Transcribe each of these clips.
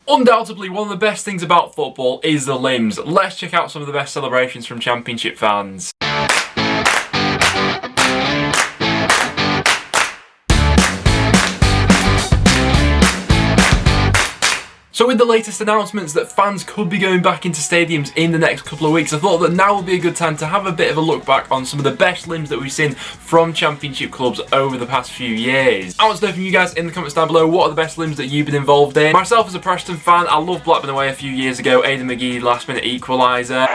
Undoubtedly, one of the best things about football is the limbs. Let's check out some of the best celebrations from Championship fans. So with the latest announcements that fans could be going back into stadiums in the next couple of weeks, I thought that now would be a good time to have a bit of a look back on some of the best limbs that we've seen from Championship clubs over the past few years. I want to know from you guys in the comments down below, what are the best limbs that you've been involved in? Myself as a Preston fan, I loved Blackburn away a few years ago, Aidan McGee last minute equaliser.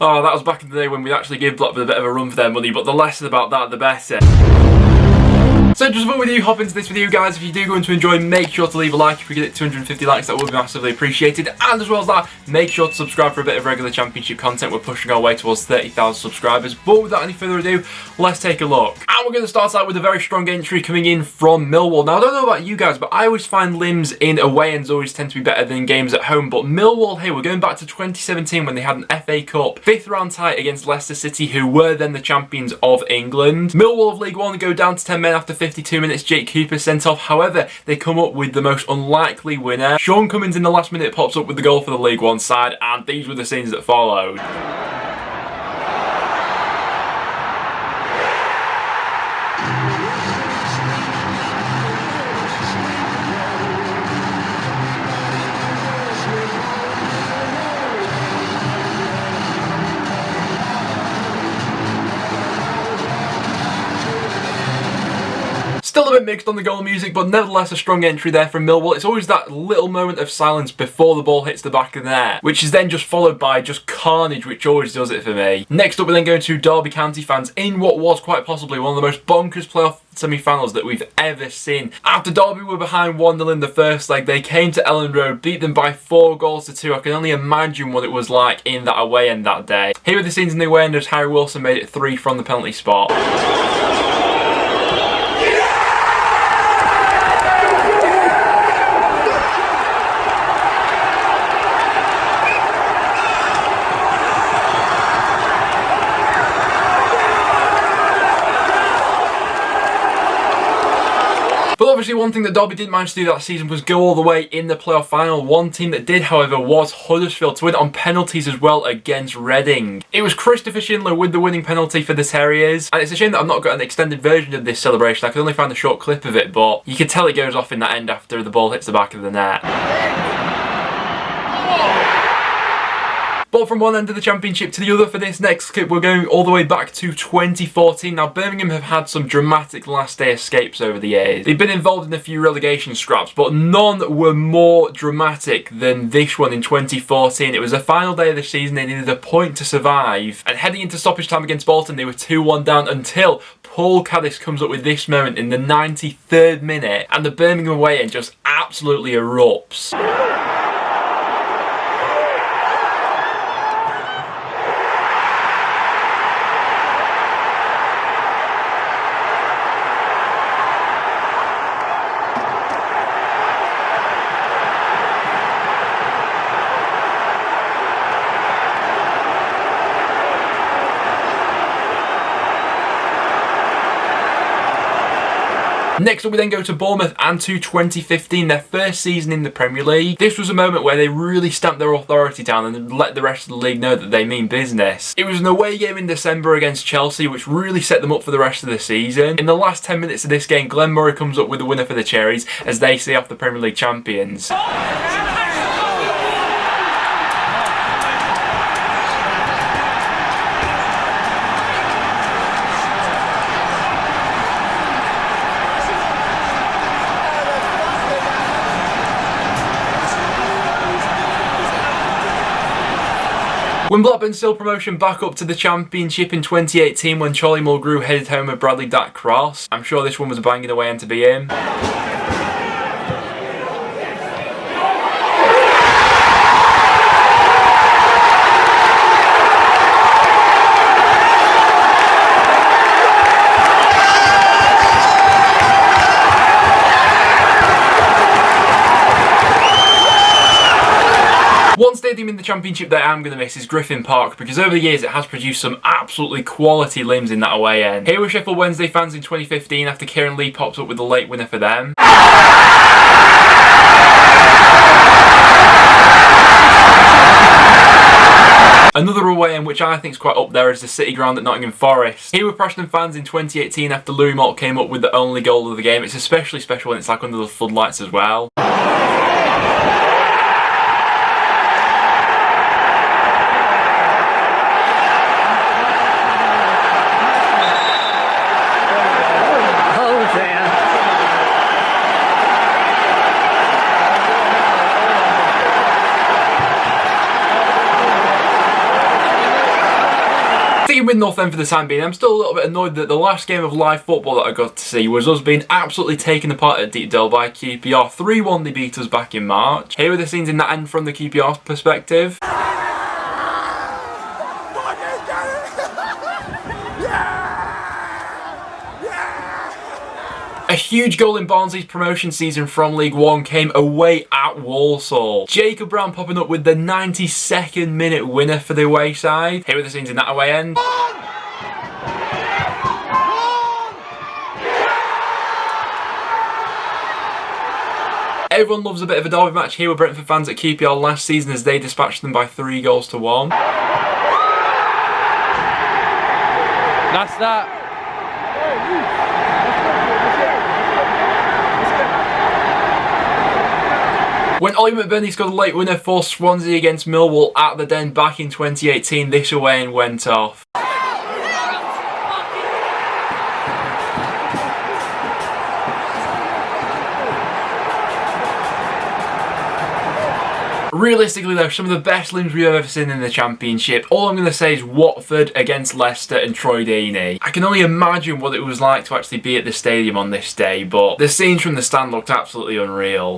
Oh, that was back in the day when we actually gave Blackburn a bit of a run for their money, but the less about that, the better. So just before we do hop into this video, guys, if you do go to enjoy, make sure to leave a like. If we get it 250 likes, that would be massively appreciated. And as well as that, make sure to subscribe for a bit of regular Championship content. We're pushing our way towards 30,000 subscribers. But without any further ado, let's take a look. And we're going to start out with a very strong entry coming in from Millwall. Now, I don't know about you guys, but I always find limbs in away ends always tend to be better than games at home. But Millwall here, we're going back to 2017 when they had an FA Cup 5th round tie against Leicester City, who were then the champions of England. Millwall of League One go down to 10 men after 52 minutes. Jake Cooper sent off. However, they come up with the most unlikely winner. Sean Cummins in the last minute pops up with the goal for the League One side, and these were the scenes that followed. Still a bit mixed on the goal music, but nevertheless a strong entry there from Millwall. It's always that little moment of silence before the ball hits the back of the net, which is then just followed by just carnage, which always does it for me. Next up, we're then going to Derby County fans in what was quite possibly one of the most bonkers playoff semi-finals that we've ever seen. After Derby were behind 1-0 in the first leg, they came to Elland Road, beat them by 4-2. I can only imagine what it was like in that away end that day. Here are the scenes in the away end as Harry Wilson made it 3 from the penalty spot. But obviously one thing that Derby didn't manage to do that season was go all the way in the playoff final. One team that did, however, was Huddersfield, to win on penalties as well against Reading. It was Christopher Schindler with the winning penalty for the Terriers, and it's a shame that I've not got an extended version of this celebration. I could only find a short clip of it, but you can tell it goes off in that end after the ball hits the back of the net. But from one end of the Championship to the other for this next clip, we're going all the way back to 2014. Now, Birmingham have had some dramatic last day escapes over the years. They've been involved in a few relegation scraps, but none were more dramatic than this one in 2014. It was the final day of the season. They needed a point to survive, and heading into stoppage time against Bolton, they were 2-1 down until Paul Caddis comes up with this moment in the 93rd minute, and the Birmingham away end just absolutely erupts. Next up, we then go to Bournemouth and to 2015, their first season in the Premier League. This was a moment where they really stamped their authority down and let the rest of the league know that they mean business. It was an away game in December against Chelsea, which really set them up for the rest of the season. In the last 10 minutes of this game, Glenn Murray comes up with the winner for the Cherries as they see off the Premier League champions. When Blackburn still promotion back up to the Championship in 2018 when Charlie Mulgrew headed home with Bradley Dack Cross. I'm sure this one was a banging away end to be in. One stadium in the Championship that I am going to miss is Griffin Park, because over the years it has produced some absolute absolutely quality limbs in that away end. Here were Sheffield Wednesday fans in 2015 after Kieran Lee pops up with the late winner for them. Another away end which I think is quite up there is the City Ground at Nottingham Forest. Here were Preston fans in 2018 after Louis Moult came up with the only goal of the game. It's especially special when it's like under the floodlights as well. Sticking with Northend for the time being, I'm still a little bit annoyed that the last game of live football that I got to see was us being absolutely taken apart at Deepdale by QPR. 3-1 they beat us back in March. Here are the scenes in that end from the QPR perspective. A huge goal in Barnsley's promotion season from League One came away at Walsall. Jacob Brown popping up with the 92nd minute winner for the away side. Here are the scenes in that away end. Everyone loves a bit of a derby match. Here were Brentford fans at QPR last season as they dispatched them by 3-1. That's that. When Ollie McBurney scored a late winner for Swansea against Millwall at the Den back in 2018, this away end went off. Realistically though, some of the best limbs we've ever seen in the Championship. All I'm going to say is Watford against Leicester and Troy Deeney. I can only imagine what it was like to actually be at the stadium on this day, but the scenes from the stand looked absolutely unreal.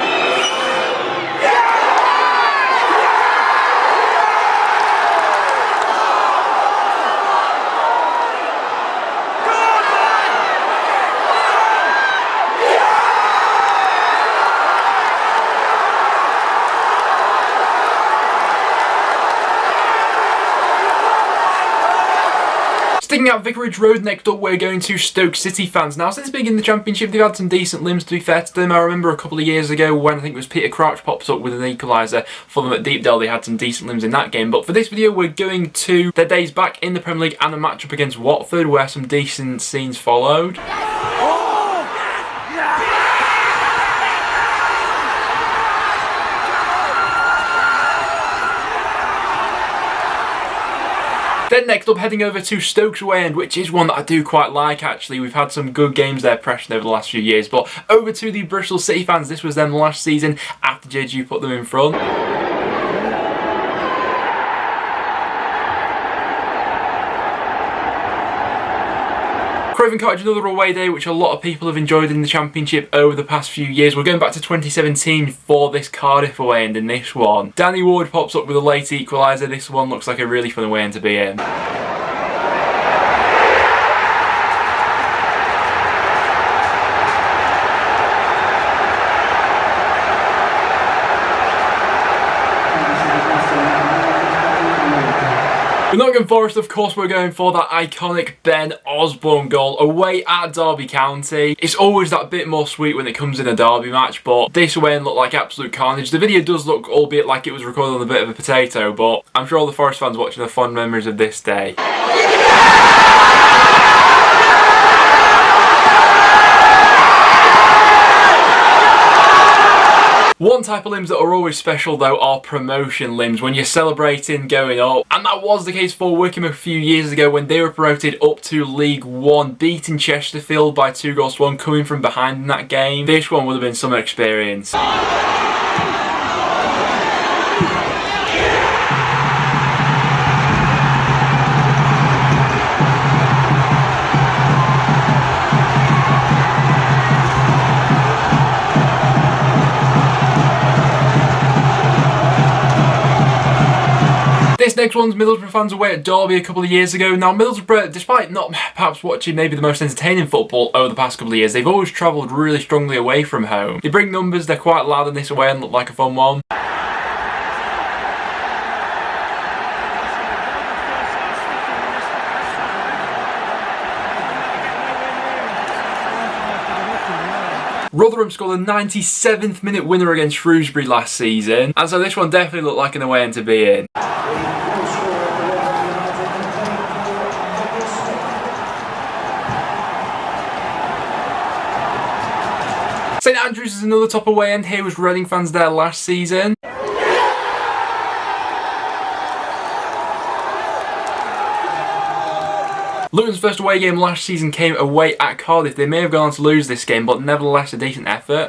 Sticking out Vicarage Road, next up we're going to Stoke City fans. Now since being in the Championship they've had some decent limbs to be fair to them. I remember a couple of years ago when I think it was Peter Crouch pops up with an equaliser for them at Deepdale, they had some decent limbs in that game. But for this video we're going to their days back in the Premier League and a matchup against Watford where some decent scenes followed. Then next up, heading over to Stoke's away end, which is one that I do quite like actually. We've had some good games there Preston over the last few years. But over to the Bristol City fans, this was them last season after JG put them in front. Craven Cottage, another away day which a lot of people have enjoyed in the Championship over the past few years. We're going back to 2017 for this Cardiff away end in this one. Danny Ward pops up with a late equaliser. This one looks like a really fun away end to be in. With Nottingham Forest, of course, we're going for that iconic Ben Osborne goal away at Derby County. It's always that bit more sweet when it comes in a derby match, but this away end looked like absolute carnage. The video does look, albeit like it was recorded on a bit of a potato, but I'm sure all the Forest fans watching have fond memories of this day. One type of limbs that are always special though are promotion limbs, when you're celebrating going up. And that was the case for Wycombe a few years ago when they were promoted up to League One, beating Chesterfield by 2-1, coming from behind in that game. This one would have been some experience. This next one's Middlesbrough fans away at Derby a couple of years ago. Now Middlesbrough, despite not perhaps watching maybe the most entertaining football over the past couple of years, they've always travelled really strongly away from home. They bring numbers, they're quite loud in this away and look like a fun one. Rotherham scored a 97th minute winner against Shrewsbury last season, and so this one definitely looked like an away end to be in. St Andrews is another top away end. Here was Reading fans there last season. Luton's first away game last season came away at Cardiff. They may have gone on to lose this game, but nevertheless a decent effort.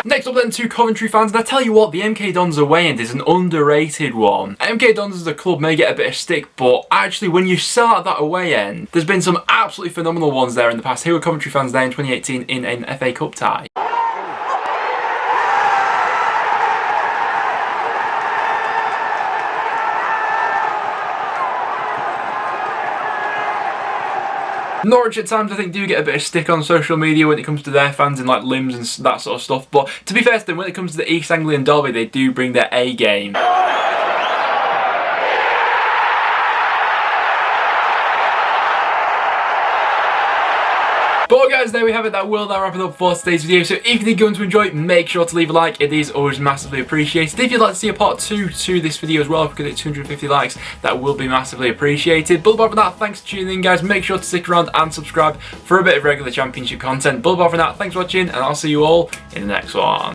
Next up then to Coventry fans, and I tell you what, the MK Dons away end is an underrated one. MK Dons as a club may get a bit of stick, but actually when you start that away end, there's been some absolutely phenomenal ones there in the past. Here were Coventry fans there in 2018 in an FA Cup tie. Norwich at times I think do get a bit of stick on social media when it comes to their fans and like limbs and that sort of stuff, but to be fair to them, when it comes to the East Anglian derby, they do bring their A game. But guys, there we have it. That will wrap it up for today's video. So if you did go on to enjoy, make sure to leave a like. It is always massively appreciated. If you'd like to see a part 2 to this video as well, if we could hit 250 likes, that will be massively appreciated. But apart from that, thanks for tuning in, guys. Make sure to stick around and subscribe for a bit of regular Championship content. But apart from that, thanks for watching, and I'll see you all in the next one.